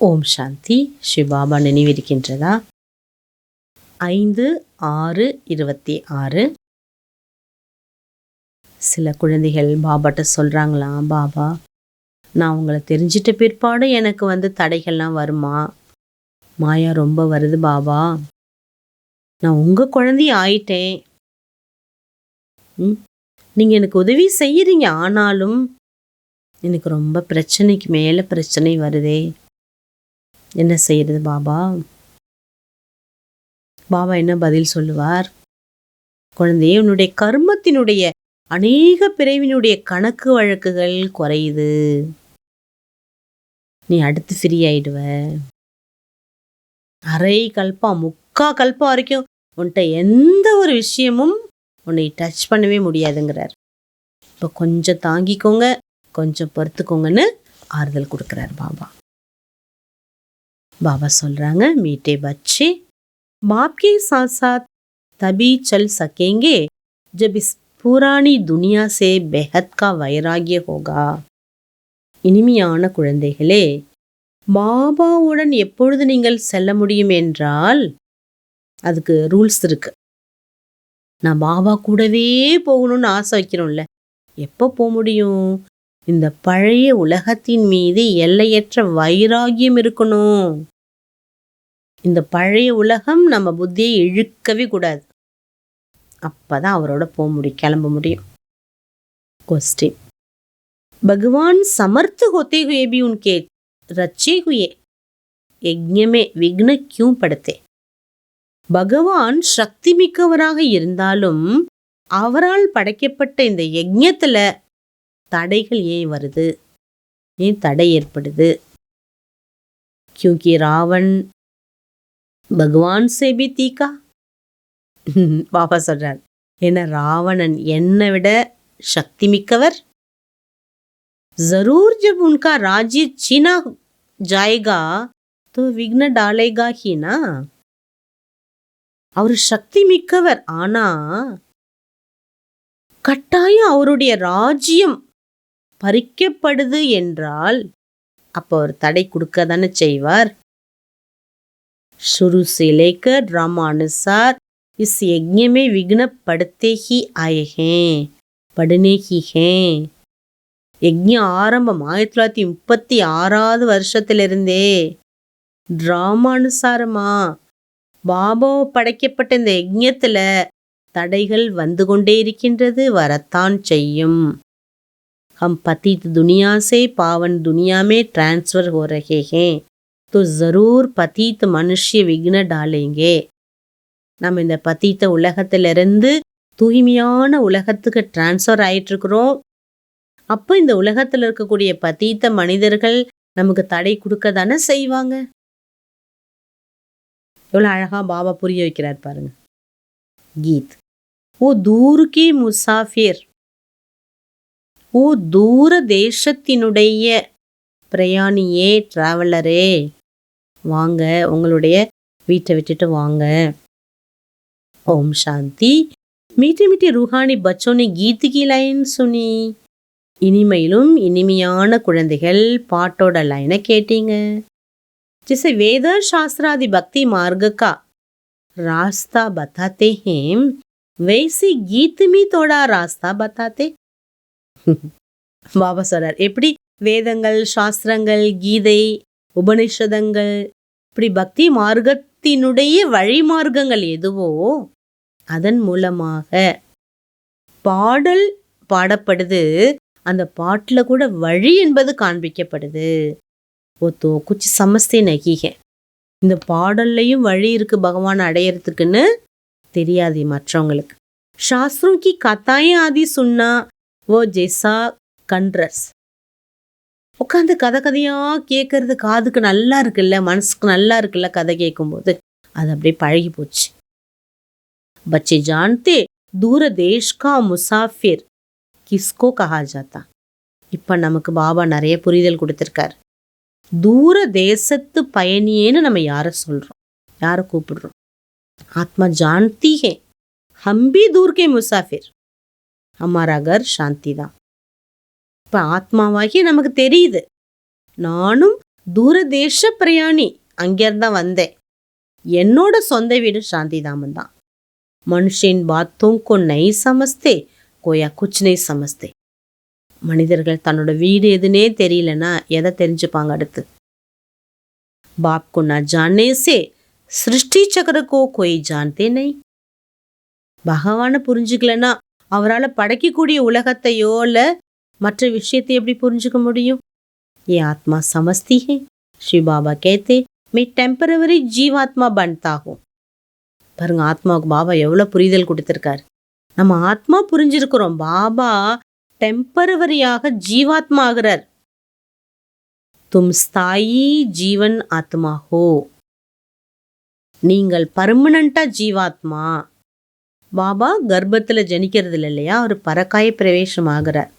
ஓம் சாந்தி. சிவபாபா நினைவிருக்கின்றதா? 5/6/26. சில குழந்தைகள் பாபாட்ட சொல்கிறாங்களாம், பாபா நான் உங்களை தெரிஞ்சிட்ட பிற்பாடு எனக்கு தடைகள்லாம் வருமா? மாயா ரொம்ப வருது பாபா. நான் உங்கள் குழந்தைய ஆயிட்டேன். நீங்கள் எனக்கு உதவி செய்கிறீங்க, ஆனாலும் எனக்கு ரொம்ப பிரச்சனைக்கு மேலே பிரச்சனை வருதே. என்ன செய்யறது பாபா? பாபா என்ன பதில் சொல்லுவார்? குழந்தையே, உன்னுடைய கர்மத்தினுடைய அநேக பிறவினுடைய கணக்கு வழக்குகள் குறையுது. நீ அடுத்து ஃப்ரீ ஆயிடுவ. அரை கல்பம், முக்கா கல்பம் வரைக்கும் உன்கிட்ட எந்த ஒரு விஷயமும் உன்னை டச் பண்ணவே முடியாதுங்கிறார். இப்போ கொஞ்சம் தாங்கிக்கோங்க, கொஞ்சம் பொறுத்துக்கோங்கன்னு ஆறுதல் கொடுக்குறார் பாபா. बाबा சொல்றாங்க, मीठे बच्चे बाप के साथ साथ तभी चल सकेंगे जब इस पुरानी दुनिया से बेहद का वैराग्य होगा. இனிமையான குழந்தைகளே, பாபாவுடன் எப்பொழுது நீங்கள் செல்ல முடியும் என்றால் அதுக்கு ரூல்ஸ் இருக்கு. நான் பாபா கூடவே போகணும்னு ஆசை வைக்கிறோம்ல, எப்போ போக முடியும்? இந்த பழைய உலகத்தின் மீது எல்லையற்ற வைராகியம் இருக்கணும். இந்த பழைய உலகம் நம்ம புத்தியை இழுக்கவே கூடாது. அப்பதான் அவரோட போக முடியும், கிளம்ப முடியும். क्वेश्चन, भगवान समर्थ होते हुए भी उनके रचे हुए यज्ञ में विघ्न क्यों पड़ते? பகவான் சக்தி மிக்கவராக இருந்தாலும் அவரால் படைக்கப்பட்ட இந்த யஜ்ஞத்துல தடைகள் ஏன் வருது? ஏன் தடை ஏற்படுது? क्योंकि रावण भगवान से भी तीखा. பாபா சொல்றார், ஏன்னா ராவணன் என்னை விட சக்தி மிக்கவர். जरूर जब उनका राज्य छीना जाएगा तो विघ्न डालेगा ही ना. அவர் சக்தி மிக்கவர், ஆனா கட்டாயம் அவருடைய ராஜ்யம் பறிக்கப்படுது என்றால் அப்போ அவர் தடை கொடுக்க தானே செய்வார். शुरू से लेकर रामानुसार इस यज्ञ में विघ्न पड़ते ही आए हैं, पड़ने ही हैं. யஜ்ஞம் ஆரம்பம் 1936 வருஷத்திலிருந்தே ராமானுசாரமா பாபா படைக்கப்பட்ட இந்த யஜ்ஞத்துல தடைகள் வந்து கொண்டே இருக்கின்றது, வரத்தான் செய்யும். हम पतित दुनिया से पावन दुनिया में ट्रांसफर हो रहे हैं, तो जरूर पतित मनुष्य विघ्न डालेंगे. நம்ம இந்த பத்தித்த உலகத்திலிருந்து தூய்மையான உலகத்துக்கு டிரான்ஸ்ஃபர் ஆயிட்டு இருக்கிறோம். அப்போ இந்த உலகத்தில் இருக்கக்கூடிய பத்தித்த மனிதர்கள் நமக்கு தடை கொடுக்க தானே செய்வாங்க. எவ்வளோ அழகா பாபா புரிய வைக்கிறார் பாருங்க. கீத், ஓ தூர் கி முசாஃபிர், ஓ தூர தேசத்தினுடைய பிரயாணியே, டிராவலரே, வாங்க, உங்களுடைய வீட்டை விட்டுட்டு வாங்க. ஓம் சாந்தி. मीठे मीठे रूहानी बच्चों ने गीत की लाइन सुनी. இனிமையிலும் இனிமையான குழந்தைகள் பாட்டோட லைனை கேட்டீங்க. जिसे वेद शास्त्रादि भक्ति मार्ग का रास्ता बताते हैं, वैसे गीत में थोड़ा रास्ता बताते. பாபா சொல்றார், எப்படி வேதங்கள், சாஸ்திரங்கள், கீதை, உபனிஷதங்கள், இப்படி பக்தி மார்க்கத்தினுடைய வழிமார்க்கங்கள் எதுவோ அதன் மூலமாக பாடல் பாடப்படுது, அந்த பாட்டில் கூட வழி என்பது காண்பிக்கப்படுது. ஓத்தோ குச்சி சமஸ்தே நகிக, இந்த பாடல்லையும் வழி இருக்கு பகவான் அடையறதுக்குன்னு தெரியாது மற்றவங்களுக்கு. சாஸ்திரம் கி கதாயே ஆதி சுன்னா ஓ ஜெய்சா கண்ட்ரஸ். உட்காந்து கதை கதையாக கேட்கறது காதுக்கு நல்லா இருக்குல்ல, மனசுக்கு நல்லா இருக்குல்ல, கதை கேட்கும்போது அது அப்படியே பழகி போச்சு. बच्चे जानते दूर देश का मुसाफिर किसको कहा जाता. இப்போ நமக்கு பாபா நிறைய புரிதல் கொடுத்துருக்கார். தூர தேசத்து பயணியேன்னு நம்ம யாரை சொல்கிறோம், யாரை கூப்பிடுறோம்? ஆத்மா ஜான்தி ஹே ஹம் பி தூர் கே முசாஃபிர், ஹமாரா கர் சாந்தி தான். இப்போ ஆத்மாவாகி நமக்கு தெரியுது, நானும் தூரதேச பிரயாணி, அங்கேருந்து தான் வந்தேன். என்னோட சொந்த வீடு சாந்திதாமன் தான். மனுஷன் பாத்தோம் கோ நை சமஸ்தே கோயா குச் நை சமஸ்தே. மனிதர்கள் தன்னோட வீடு எதுனே தெரியலன்னா எதை தெரிஞ்சுப்பாங்க அடுத்து? बाप को ना जानने से சிருஷ்டி சக்கர கோ கோய் ஜான்தே நை. பகவானை புரிஞ்சுக்கலன்னா அவரால் படைக்கக்கூடிய உலகத்தையோ இல்லை மற்ற விஷயத்தை எப்படி புரிஞ்சுக்க முடியும்? ஏ ஆத்மா சமஸ்தி ஹே. ஸ்ரீ பாபா கேத்தே மே டெம்பரவரி ஜீவாத்மா பன்தாகும். பாருங்க, ஆத்மாவுக்கு பாபா எவ்வளோ புரிதல் கொடுத்துருக்காரு. நம்ம ஆத்மா புரிஞ்சிருக்கிறோம், பாபா டெம்பரவரியாக ஜீவாத்மா ஆகிறார். தும் ஸ்தாயி ஜீவன் ஆத்மா ஹோ. நீங்கள் பர்மனண்டா ஜீவாத்மா. பாபா கர்ப்பத்தில் ஜனிக்கிறது இல்லையா, அவர் பரக்காய பிரவேசம் ஆகிறார்.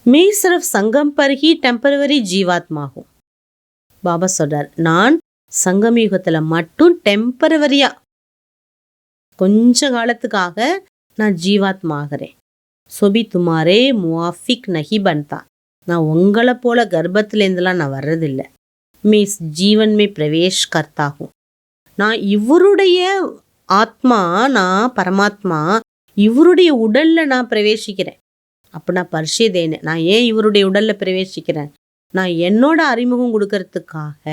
மே சிர்ஃப் சங்கம் பர் ஹி டெம்பரவரி ஜீவாத்மா ஹோ. பாபா சொல்றார், நான் சங்கம் யுகத்தில் மட்டும் டெம்பரவரியா கொஞ்ச காலத்துக்காக நான் ஜீவாத்மா ஆகிறேன். சொபி துமாரே முவாஃபிக் நஹி பன்தா. நான் உங்களை போல கர்ப்பத்திலேருந்துலாம் நான் வர்றதில்லை. மீஸ் ஜீவன் மே பிரவேஷ் கர்த்தாகும். நான் இவருடைய ஆத்மா, நான் பரமாத்மா, இவருடைய உடல்ல நான் பிரவேசிக்கிறேன். அப்போ நான் பரிசேதேனே. நான் ஏன் இவருடைய உடல்ல பிரவேசிக்கிறேன்? நான் என்னோட அறிமுகம் கொடுக்கறதுக்காக.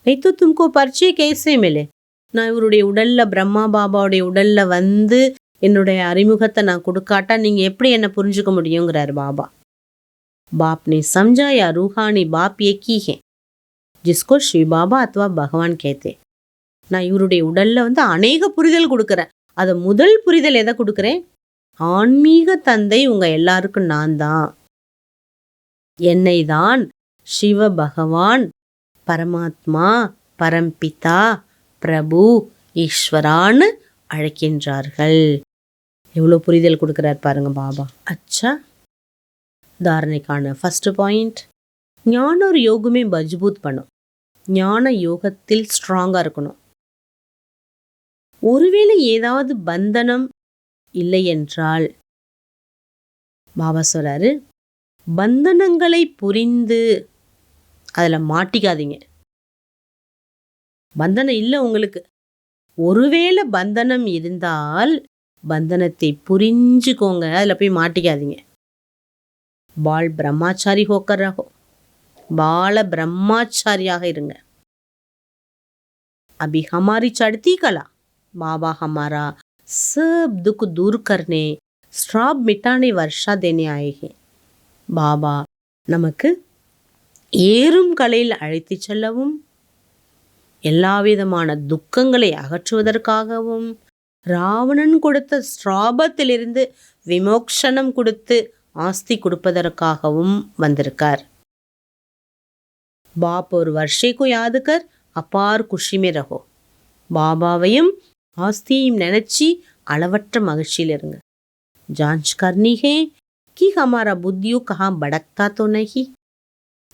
நைத்து தும்கோ பரிச்சய கேசே மேலே. நான் இவருடைய உடல்ல, பிரம்மா பாபாவுடைய உடல்ல வந்து என்னுடைய அறிமுகத்தை நான் கொடுக்காட்டா நீங்கள் எப்படி என்னை புரிஞ்சுக்க முடியுங்கிறார் பாபா. बाप ने समझा या रूहानी बाप एक ही है जिसको श्री बाबा अथवा भगवान कहते. நான் இவருடைய உடல்ல வந்து அநேக புரிதல் கொடுக்குறேன். அதை முதல் புரிதல் எதை கொடுக்குறேன்? ஆன்மீக தந்தை உங்க எல்லாருக்கும் நான் தான். என்னை தான் சிவ பகவான், பரமாத்மா, பரம்பிதா, பிரபு, ஈஸ்வரான்னு அழைக்கின்றார்கள். எவ்வளோ புரிதல் கொடுக்குறார் பாருங்க பாபா. அச்சா, தாரணைக்கான ஃபர்ஸ்ட் பாயிண்ட், ஞான ஒரு யோகமே மஜ்பூத் பண்ணும். ஞான யோகத்தில் ஸ்ட்ராங்காக இருக்கணும். ஒருவேளை ஏதாவது பந்தனம் இல்லை என்றால் பாபா சொல்றாரு, பந்தனங்களை புரிந்து அதில் மாட்டிக்காதீங்க. பந்தனம் இல்லை உங்களுக்கு. ஒருவேளை பந்தனம் இருந்தால் பந்தனத்தை புரிஞ்சுக்கோங்க, அதில் போய் மாட்டிக்காதீங்க. பால் பிரம்மாச்சாரி ஹோக்கர் ரஹோ. பால பிரம்மாச்சாரியாக இருங்க. अभी हमारी चढ़ती कला बाबा हमारा सब दुख दूर करने, स्ट्राब मिटाने, वर्षा देने आए हैं. பாபா நமக்கு ஏறும் கலையில் அழைத்து செல்லவும், எல்லா விதமான துக்கங்களை அகற்றுவதற்காகவும், ராவணன் கொடுத்த ஸ்ராபத்திலிருந்து விமோக்ஷனம் கொடுத்து ஆஸ்தி கொடுப்பதற்காகவும் வந்திருக்கார். பாப் ஒரு வருஷைக்கு யாதுக்கர் அப்பார் குஷிமே ரகோ. பாபாவையும் ஆஸ்தியையும் நினைச்சி அளவற்ற மகிழ்ச்சியில் இருங்க. ஜான்ச் கர்னி ஹே கி ஹமாரா புத்தியோ கஹா படக்தா தோ நஹி.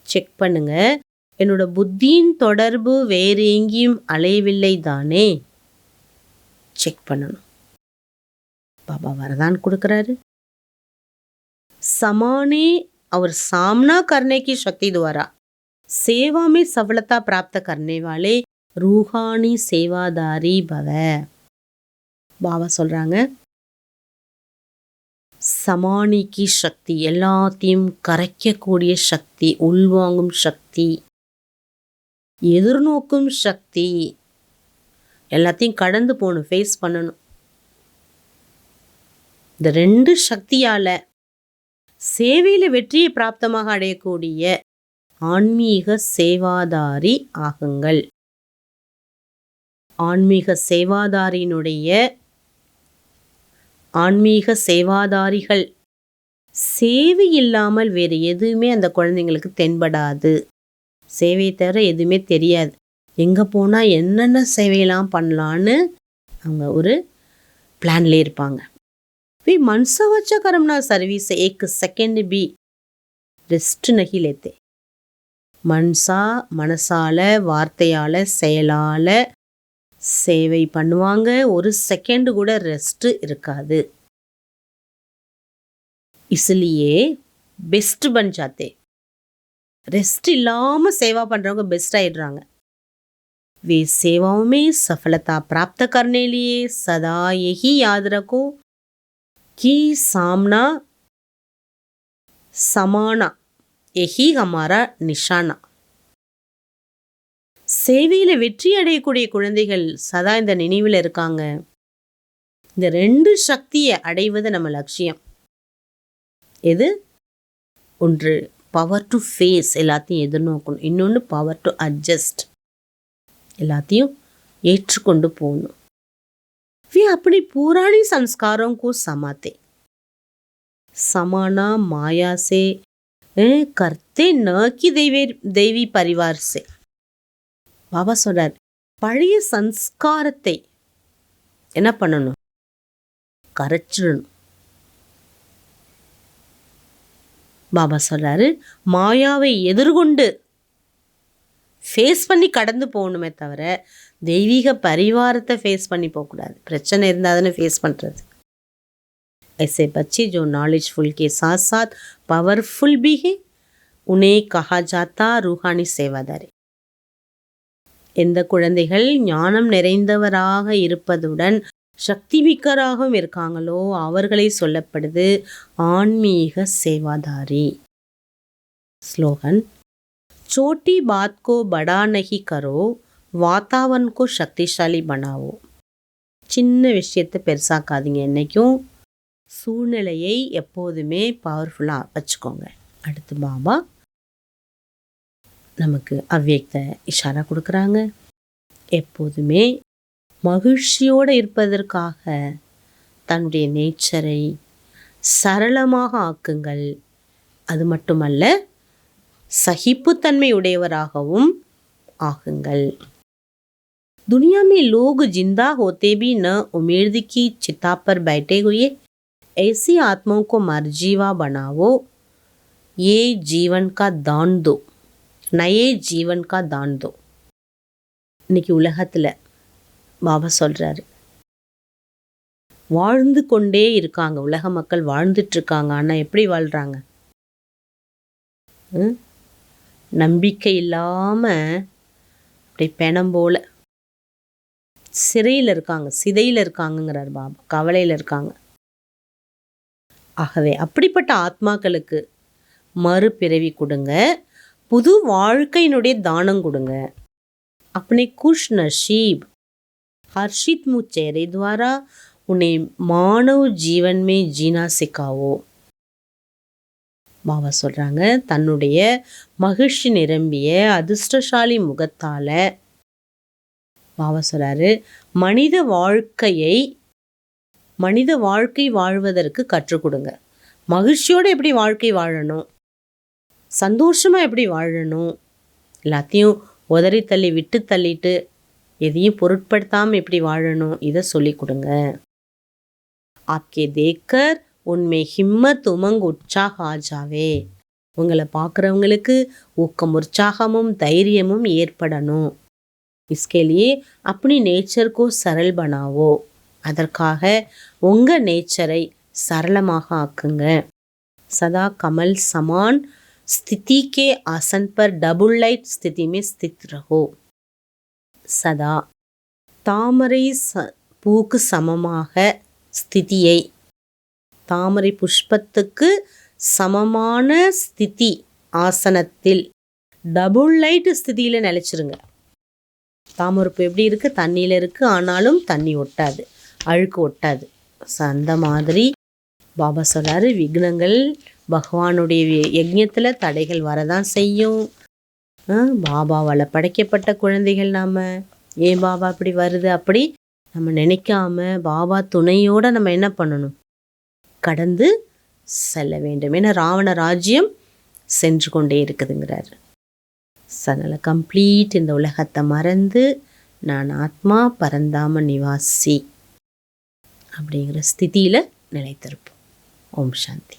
செக் பண்ணுங்க, என்னோட புத்தியின் தொடர்பு வேறு எங்கேயும் அலையவில்லை தானே. செக் பண்ணணும். பாபா வரதான் கொடுக்குறாரு. समाने और सामना करने की शक्ति द्वारा सेवा में सफलता प्राप्त करने वाले रूहानी सेवादारी भव. பாபா சொல்றாங்க, சமானிக்கு சக்தி, எல்லாத்தையும் கரைக்கக்கூடிய சக்தி, உள்வாங்கும் சக்தி, எதிர்நோக்கும் சக்தி, எல்லாத்தையும் கடந்து போகணும், ஃபேஸ் பண்ணணும். இந்த ரெண்டு சக்தியால சேவையில் வெற்றியை பிராப்தமாக அடையக்கூடிய ஆன்மீக சேவாதாரி ஆகுங்கள். ஆன்மீக சேவாதாரிகள் சேவை இல்லாமல் வேறு எதுவுமே அந்த குழந்தைங்களுக்கு தென்படாது. சேவையை தவிர எதுவுமே தெரியாது. எங்கே போனால் என்னென்ன சேவையெல்லாம் பண்ணலான்னு அவங்க ஒரு பிளான்ல இருப்பாங்க. वे मनसावाच्या करमना सर्विस एक सेकंड भी रेस्ट नहीं लेते. மனசால, வார்த்தையால, செயலால சேவை பண்ணுவாங்க. ஒரு செகண்ட் கூட ரெஸ்ட் இருக்காது. इसलिए बेस्ट बन जाते. ரெஸ்ட் இல்லாமல் சேவா பண்ணுறவங்க பெஸ்ட் ஆயிடுறாங்க. वे सेवाओं में सफलता प्राप्त करने लिए सदा यही याद रखो कि सामना समाना यही हमारा निशाना. சேவையில் வெற்றி அடையக்கூடிய குழந்தைகள் சதா இந்த நினைவில் இருக்காங்க. இந்த 2 சக்தியை அடைவது நம்ம லட்சியம். எது? ஒன்று பவர் டு ஃபேஸ், எல்லாத்தையும் எதிர்நோக்கணும். இன்னொன்று பவர் டு அட்ஜஸ்ட், எல்லாத்தையும் ஏற்றுக்கொண்டு போகணும். वे अपनी पुरानी संस्कारों को समाते समाना माया से करते न कि देवी परिवार से. பாபா சொல்றார், பழைய சன்ஸ்காரத்தை என்ன பண்ணணும்? கரைச்சிடணும். பாபா சொல்றாரு, மாயாவை எதிர்கொண்டு ஃபேஸ் பண்ணி கடந்து போகணுமே தவிர தெய்வீக பரிவாரத்தை ஃபேஸ் பண்ணி போகக்கூடாது. பிரச்சனை இருந்தால் தானே ஃபேஸ் பண்ணுறது. ऐसे बच्चे जो नॉलेजफुल के साथ साथ पावरफुल भी है उन्हें कहा जाता रूहानी सेवादारी. எந்த குழந்தைகள் ஞானம் நிறைந்தவராக இருப்பதுடன் சக்தி மிக்கராகவும் இருக்காங்களோ அவர்களை சொல்லப்படுது ஆன்மீக சேவாதாரி. ஸ்லோகன், छोटी बात को बड़ा नहीं करो, वातावरण को शक्तिशाली बनाओ. சின்ன விஷயத்தை பெருசாக்காதீங்க, என்னைக்கும் சூழ்நிலையை எப்போதுமே பவர்ஃபுல்லாக வச்சுக்கோங்க. அடுத்து பாபா நமக்கு அவ்வியக்த இஷாரா கொடுக்குறாங்க. எப்போதுமே மகிழ்ச்சியோடு இருப்பதற்காக தன்னுடைய நேச்சரை சரளமாக ஆக்குங்கள். அது மட்டுமல்ல, सहिपुतन्மை உடையவராகவும் ஆகுங்கள். दुनिया में लोग जिंदा होते भी न उम्मीद की चिता पर बैठे हुए ऐसी आत्माओं को मर्जीवा बनाओ. ये जीवन का दान दो, नए जीवन का दान दो. இன்னைக்கு உலகத்தில் பாபா சொல்கிறாரு, வாழ்ந்து கொண்டே இருக்காங்க, உலக மக்கள் வாழ்ந்துட்டு இருக்காங்க. ஆனால் எப்படி வாழ்கிறாங்க? நம்பிக்கை இல்லாமல் அப்படி பெணம் போல சிறையில் இருக்காங்க, சிதையில் இருக்காங்கங்கிறார் பாபா, கவலையில் இருக்காங்க. ஆகவே அப்படிப்பட்ட ஆத்மாக்களுக்கு மறுபிறவி கொடுங்க, புது வாழ்க்கையினுடைய தானம் கொடுங்க. अपने खुश नसीब हर्षित मुँह चेहरे द्वारा उन्हें मानव जीवन में जीना सिखाओ. பாபா சொல்கிறாங்க, தன்னுடைய மகிழ்ச்சி நிரம்பிய அதிர்ஷ்டசாலி முகத்தால் பாபா சொல்கிறாரு, மனித வாழ்க்கை வாழ்வதற்கு கற்றுக் கொடுங்க. மகிழ்ச்சியோடு எப்படி வாழ்க்கை வாழணும், சந்தோஷமாக எப்படி வாழணும், எல்லாத்தையும் உதறி தள்ளி விட்டு தள்ளிட்டு எதையும் பொருட்படுத்தாமல் எப்படி வாழணும், இதை சொல்லி கொடுங்க. ஆப்கே தேக்கர் உன்மே ஹிம்மத் உமங் உற்சாக ஆஜாவே. உங்களை பார்க்குறவங்களுக்கு ஊக்கம், உற்சாகமும் தைரியமும் ஏற்படணும். இஸ்கேலியே அப்படி நேச்சர்க்கோ சரல் பனாவோ. அதற்காக உங்கள் நேச்சரை சரளமாக ஆக்குங்க. சதா கமல் சமான் स्थिति के आसन पर डबल लाइट स्थिति में स्थित रहो. சதா தாமரை பூக்கு சமமாக ஸ்திதியை, தாமரை புஷ்பத்துக்கு சமமான ஸ்திதி ஆசனத்தில் டபுள் லைட் ஸ்திதியில் நிலச்சிருங்க. தாமரைப்பூ எப்படி இருக்குது? தண்ணியில் இருக்குது, ஆனாலும் தண்ணி ஒட்டாது, அழுக்கு ஒட்டாது. அந்த மாதிரி பாபா சொல்கிறாரு, விக்னங்கள் பகவானுடைய யஜ்ஞத்தில் தடைகள் வரதான் செய்யும். பாபாவால் படைக்கப்பட்ட குழந்தைகள் நாம், ஏன் பாபா அப்படி வருது அப்படி நம்ம நினைக்காம பாபா துணையோடு நம்ம என்ன பண்ணணும்? கடந்து செல்ல வேண்டும். ஏன்னா ராவண ராஜ்யம் சென்று கொண்டே இருக்குதுங்கிறார். அதனால் கம்ப்ளீட் இந்த உலகத்தை மறந்து நான் ஆத்மா பரந்தாம நிவாசி அப்படிங்கிற ஸ்திதியில் நிலைத்திருப்போம். ஓம் சாந்தி.